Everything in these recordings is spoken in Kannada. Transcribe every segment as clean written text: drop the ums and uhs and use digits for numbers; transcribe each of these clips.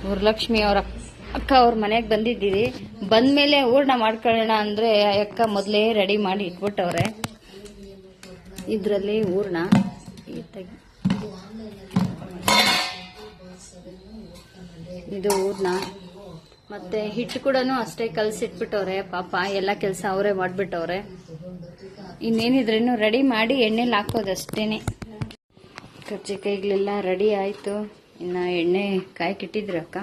ವರಲಕ್ಷ್ಮಿ ಅವ್ರ ಅಕ್ಕ ಅವ್ರ ಮನೆಗೆ ಬಂದಿದ್ದೀವಿ. ಬಂದ್ಮೇಲೆ ಹೂರ್ಣ ಮಾಡ್ಕೊಳ್ಳೋಣ ಅಂದ್ರೆ ಅಕ್ಕ ಮೊದಲೇ ರೆಡಿ ಮಾಡಿ ಇಟ್ಬಿಟ್ಟವ್ರೆ. ಇದರಲ್ಲಿ ಹೂರ್ಣ ಇದು ಹೂರ್ಣ ಮತ್ತೆ ಹಿಟ್ಟು ಕೂಡ ಅಷ್ಟೇ ಕಲಸಿಟ್ಬಿಟ್ಟವ್ರೆ. ಪಾಪ ಎಲ್ಲ ಕೆಲಸ ಅವರೇ ಮಾಡ್ಬಿಟ್ಟವ್ರೆ. ಇನ್ನೇನಿದ್ರೇನು ರೆಡಿ ಮಾಡಿ ಎಣ್ಣೆಲಿ ಹಾಕೋದಷ್ಟೇನೆ. ಕರ್ಜಿಕಾಯಿಗಳೆಲ್ಲ ರೆಡಿ ಆಯ್ತು. ಇನ್ನ ಎಣ್ಣೆ ಕಾಯಕ್ಕಿಟ್ಟಿದ್ರು ಅಕ್ಕ.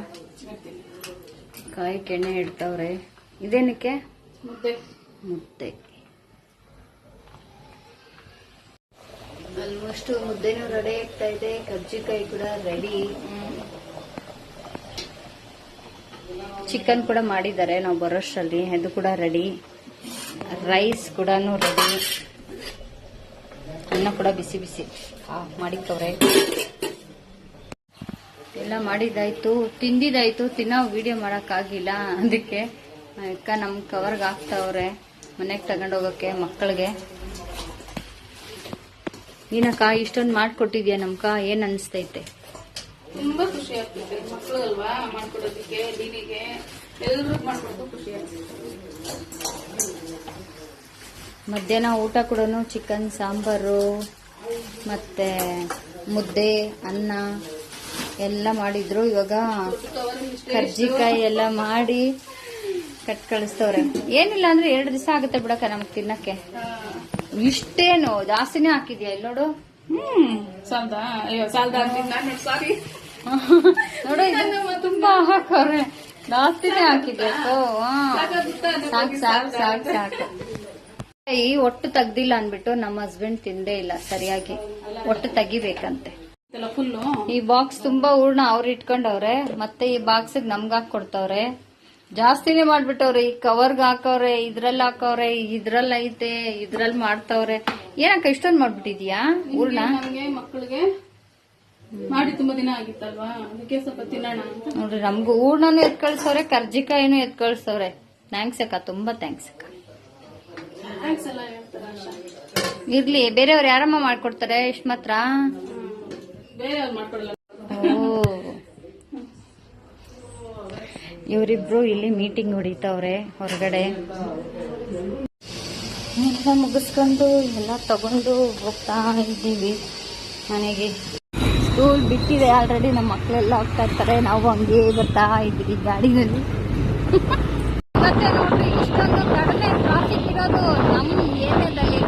ಕಾಯಕ್ಕೆ ಎಣ್ಣೆ ಇಡ್ತಾವ್ರೆ. ಇದೇನಕ್ಕೆ? ಮುದ್ದೆ. ಆಲ್ಮೋಸ್ಟ್ ಮುದ್ದೆನೂ ರೆಡಿ ಆಗ್ತಾ ಇದೆ. ಕರ್ಜಿಕಾಯಿ ಕೂಡ ರೆಡಿ. ಚಿಕನ್ ಕೂಡ ಮಾಡಿದ್ದಾರೆ ನಾವು ಬರೋಷ್ಟರಲ್ಲಿ. ಅದು ಕೂಡ ರೆಡಿ. ರೈಸ್ ಕೂಡ ರೆಡಿ. ಅನ್ನ ಕೂಡ ಬಿಸಿ ಬಿಸಿ ಮಾಡಿಕ್ಕವ್ರೆ. ಎಲ್ಲ ಮಾಡಿದಾಯ್ತು, ತಿಂದಿದಾಯ್ತು. ತಿನ್ನೋ ವಿಡಿಯೋ ಮಾಡೋಕ್ಕಾಗಿಲ್ಲ. ಅದಕ್ಕೆ ಅಕ್ಕ ನಮ್ ಕವರ್ಗೆ ಹಾಕ್ತಾವ್ರೆ ಮನೆಗೆ ತಗೊಂಡೋಗಕ್ಕೆ ಮಕ್ಕಳಿಗೆ. ನೀನಕ್ಕ ಇಷ್ಟೊಂದು ಮಾಡ್ಕೊಟ್ಟಿದ್ಯಾ ನಮ್ಕ, ಏನ್ ಅನ್ಸ್ತೈತೆ? ತುಂಬಾ ಖುಷಿ ಆಗ್ತದೆ. ಮಕ್ಕಳು ಅಲ್ವಾ ಮಾಡ್ಕೊಡೋದಕ್ಕೆ, ದೀನಿಗೆ ಎಲ್ರಿಗೂ ಮಾಡ್ಕೊಡೋದು ಖುಷಿ ಆಗ್ತದೆ. ಮಧ್ಯಾಹ್ನ ಊಟ ಕೂಡ ಚಿಕನ್ ಸಾಂಬಾರು ಮತ್ತೆ ಮುದ್ದೆ ಅನ್ನ ಎಲ್ಲ ಮಾಡಿದ್ರು. ಇವಾಗ ಕರ್ಜಿಕಾಯಿ ಎಲ್ಲ ಮಾಡಿ ಕಟ್ ಕಳಿಸ್ತವ್ರೆ. ಏನಿಲ್ಲ ಅಂದ್ರೆ 2 ದಿವಸ ಆಗುತ್ತೆ ಬಿಡಕ್ಕ ನಮಗ್ ತಿನ್ನಕ್ಕೆ. ಇಷ್ಟೇನು ಜಾಸ್ತಿನೇ ಹಾಕಿದ್ಯಾ ಇಲ್ಲಿ ನೋಡು. ನೋಡು ಇದನ್ನು ತುಂಬಾ ಹಾಕವ್ರೆ. ಜಾಸ್ತಿನೇ ಹಾಕಿದ್ಯಾ? ಸಾಕು ಸಾಕು ಸಾಕು ಸಾಕು. ಈ ಒಟ್ಟು ತೆಗ್ದಿಲ್ಲ ಅನ್ಬಿಟ್ಟು ನಮ್ಮ ಹಸ್ಬೆಂಡ್ ತಿಂದೇ ಇಲ್ಲ ಸರಿಯಾಗಿ. ಒಟ್ಟು ತೆಗಿಬೇಕಂತೆ. ಈ ಬಾಕ್ಸ್ ತುಂಬಾ ಹೂರ್ಣ ಅವ್ರು ಇಟ್ಕೊಂಡವ್ರೆ. ಮತ್ತೆ ಈ ಬಾಕ್ಸ್ ನಮ್ಗೆ ಹಾಕೊಡ್ತವ್ರೆ. ಜಾಸ್ತಿನೇ ಮಾಡ್ಬಿಟ್ಟವ್ರೆ. ಈ ಕವರ್ಗ್ ಹಾಕವ್ರೆ, ಇದ್ರಲ್ಲಿ ಹಾಕವ್ರೆ, ಇದ್ರಲ್ಲಿ ಐತೆ, ಇದ್ರಲ್ಲಿ ಮಾಡ್ತವ್ರೆ. ಏನಕ್ಕ ಇಷ್ಟೊಂದು ಮಾಡ್ಬಿಟ್ಟಿದ್ಯಾ ಹೂರ್ಣ? ಮಕ್ಕಳಿಗೆ ಮಾಡಿ ತುಂಬಾ ದಿನ ಆಗಿತ್ತಲ್ವಾ, ಅದಕ್ಕೆ ಸ್ವಲ್ಪ ತಿನ್ನೋಣ ಅಂತ. ನೋಡ್ರಿ ನಮ್ಗೂ ಹೂರ್ಣನು ಎತ್ ಕಳ್ಸವ್ರೆ, ಕರ್ಜಿಕಾಯಿನೂ ಎತ್ ಕಳ್ಸವ್ರೆ. ಥ್ಯಾಂಕ್ಸ್ ಅಕ್ಕ, ತುಂಬಾ ಥ್ಯಾಂಕ್ಸ್ ಅಕ್ಕ. ಇರ್ಲಿ, ಬೇರೆಯವ್ರು ಯಾರಮ್ಮ ಮಾಡ್ಕೊಡ್ತಾರೆ ಇಷ್ಟ ಮಾತ್ರ. ಇವರಿಬ್ರು ಇಲ್ಲಿ ಮೀಟಿಂಗ್ ಹೊಡಿತಾವ್ರೆ ಹೊರಗಡೆ. ಎಲ್ಲ ಮುಗಿಸ್ಕೊಂಡು ಎಲ್ಲ ತಗೊಂಡು ಹೋಗ್ತಾ ಇದ್ದೀವಿ ಮನೆಗೆ. ಸ್ಕೂಲ್ ಬಿಟ್ಟಿದೆ ಆಲ್ರೆಡಿ. ನಮ್ಮ ಮಕ್ಕಳೆಲ್ಲ ಹೋಗ್ತಾ ಇರ್ತಾರೆ, ನಾವು ಹಂಗೆ ಬರ್ತಾ ಇದ್ದೀವಿ ಗಾಡಿನಲ್ಲಿ. ಮತ್ತೆ ನೋಡ್ರಿ ಇಷ್ಟೊಂದು ಕಡಿಮೆ ಟ್ರಾಫಿಕ್ ಇರೋದು ನಮ್ಮ ಏರಿಯಾದಲ್ಲಿ.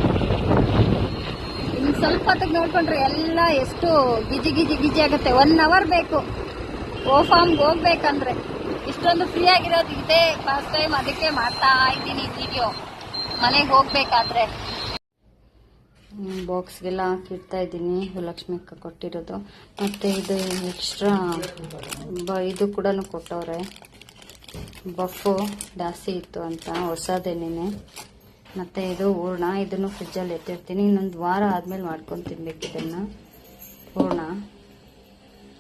ಇನ್ನು ಸ್ವಲ್ಪ ಹೊತ್ತಿಗೆ ನೋಡ್ಕೊಂಡ್ರೆ ಎಲ್ಲ ಎಷ್ಟು ಗಿಜಿ ಗಿಜಿ ಗಿಜಿ ಆಗುತ್ತೆ. 1 hour ಬೇಕು ಫಾರ್ಮ್ಗೆ ಹೋಗ್ಬೇಕಂದ್ರೆ. ಇಷ್ಟೊಂದು ಫ್ರೀ ಆಗಿರೋದು ಇದೆ ಫಸ್ಟ್ ಟೈಮ್. ಅದಕ್ಕೆ ಮಾಡ್ತಾ ಇದ್ದೀನಿ ವಿಡಿಯೋ. ಮನೆಗೆ ಹೋಗ್ಬೇಕಾದ್ರೆ ಬಾಕ್ಸ್ಗೆಲ್ಲ ಹಾಕಿಡ್ತಾ ಇದ್ದೀನಿ. ಲಕ್ಷ್ಮಿ ಅಕ್ಕ ಕೊಟ್ಟಿರೋದು. ಮತ್ತೆ ಇದು ಎಕ್ಸ್ಟ್ರಾ ಇದು ಕೂಡ ಕೊಟ್ಟವ್ರೆ. ಬಫು ಜಾಸ್ತಿ ಇತ್ತು ಅಂತ ಹೊಸದೇನೇನೆ. ಮತ್ತೆ ಇದು ಹೂರ್ಣ. ಇದನ್ನು ಫ್ರಿಜ್ಜಲ್ಲಿ ಎತ್ತಿರ್ತೀನಿ. ಇನ್ನೊಂದು ವಾರ ಆದ್ಮೇಲೆ ಮಾಡ್ಕೊಂಡು ತಿನ್ಬೇಕು ಇದನ್ನ. ಹೂರ್ಣ,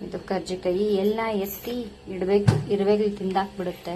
ಇದು ಕರ್ಜಿಕಾಯಿ ಎಲ್ಲ ಎತ್ತಿ ಇರ್ಬೇಕು ತಿಂದಾಕ್ಬಿಡುತ್ತೆ.